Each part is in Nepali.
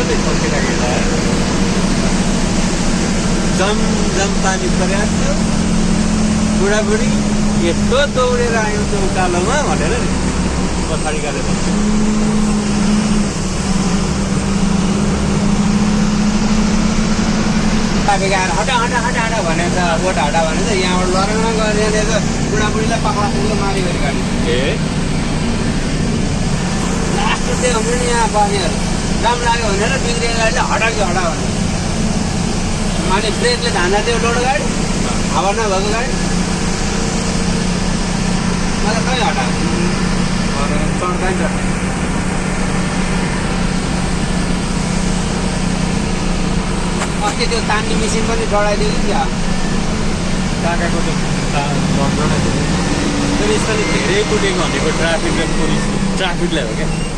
गर्दै पर्खिराखेको जम पानी परेको थियो बुढाबुढी यस्तो दौडेर आयो त्यो उकालोमा भनेर नि पछाडि गरेर ट्राफिक आएर हटा हटा हटा हटा भनेछ बोट हटा भनेछ यहाँबाट लरङ गरेर बुढाबुढीलाई पक्रा पुग्लो मारि गरी गाडी ए लास्ट त्यो हाम्रो नि यहाँ बस्नेहरू राम्रो लाग्यो भनेर बिग्रियो गाडीले हटायो हटा भनेर अनि ब्रेकले धान्दा त्यो लोड गाडी हावा नभएको गाडी मलाई खै हटायो चढ्दा नि चढ्दा अस्ति त्यो तान्ने मेसिन पनि चढाइदियो कि क्या काकाको त तर यसपालि धेरै कुटेको भनेको ट्राफिक र पुलिस ट्राफिकलाई हो क्या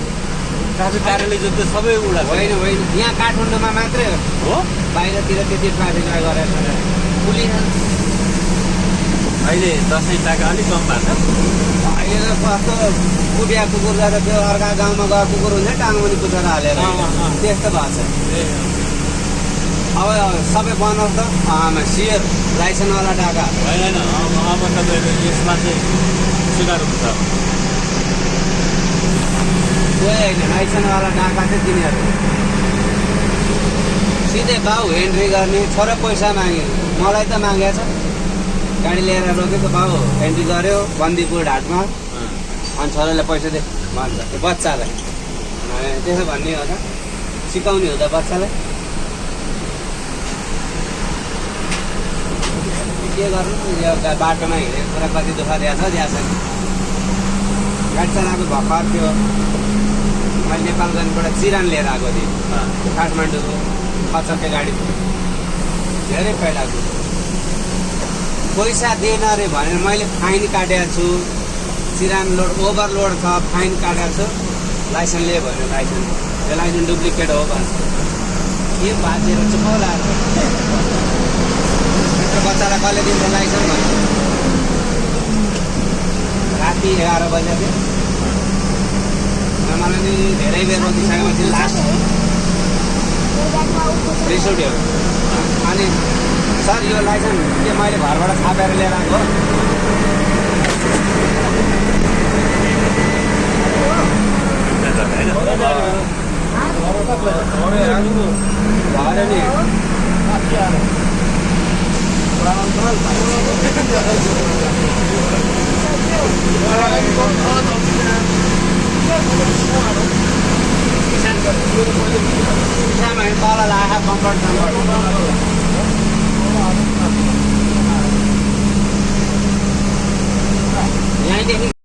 ट्राफिक कार्यालय जस्तो सबै उडा होइन होइन यहाँ काठमाडौँमा मात्रै हो बाहिरतिर त्यति ट्राफिकलाई गरेर पुलिस अहिले दसैँ टाका अलिक कम भएको छ अहिले कस्तो कुटिया कुकुर गएर त्यो अर्का गाउँमा गएर कुकुर हुन्छ टाङ्गो पनि कुचेर हालेर त्यस्तो भएको छ अब सबै बनाउँछ त सियर लाइसेन्सवाला टाका होइन अब तपाईँको यसमा चाहिँ सुधार हुन्छ कोही होइन लाइसेन्सवाला डाका चाहिँ तिनीहरू सिधै बाउ हेन्ट्री गर्ने छोरा पैसा माग्यो मलाई त मागेको छ गाडी लिएर रोकेको बाउ हेन्ट्री गऱ्यो बन्दीपुर ढाटमा अनि छोराले पैसा दे भन्छ त्यो बच्चालाई त्यसो भन्ने हो त सिकाउने हो त बच्चालाई के गर्नु यो बाटोमा हिँडेको कुरा कति दुःख दिएको छ दिएको छैन गाडी चलाएको भर्खर थियो मैले नेपालगञ्जबाट चिरान लिएर आएको थिएँ काठमाडौँको खचक्के गाडी धेरै पहिलाको पैसा दिएन अरे भनेर मैले फाइन काटेको छु चिरान लोड ओभरलोड छ फाइन काटेको छु लाइसेन्स लिए भन्यो लाइसेन्स यो लाइसेन्स डुप्लिकेट हो भन्छ के बाजेर चुप लाग्यो बच्चालाई कसले दिन्छ लाइसेन्स भन्छ राति 11 बजे थियो मलाई नि धेरै बेर रोकिसकेपछि लास्ट रिस उठ्यो अनि सर यो लाइसेन्स के मैले घरबाट छापेर लिएर आएको तल लाखा कम्फर्ट यहीँदेखि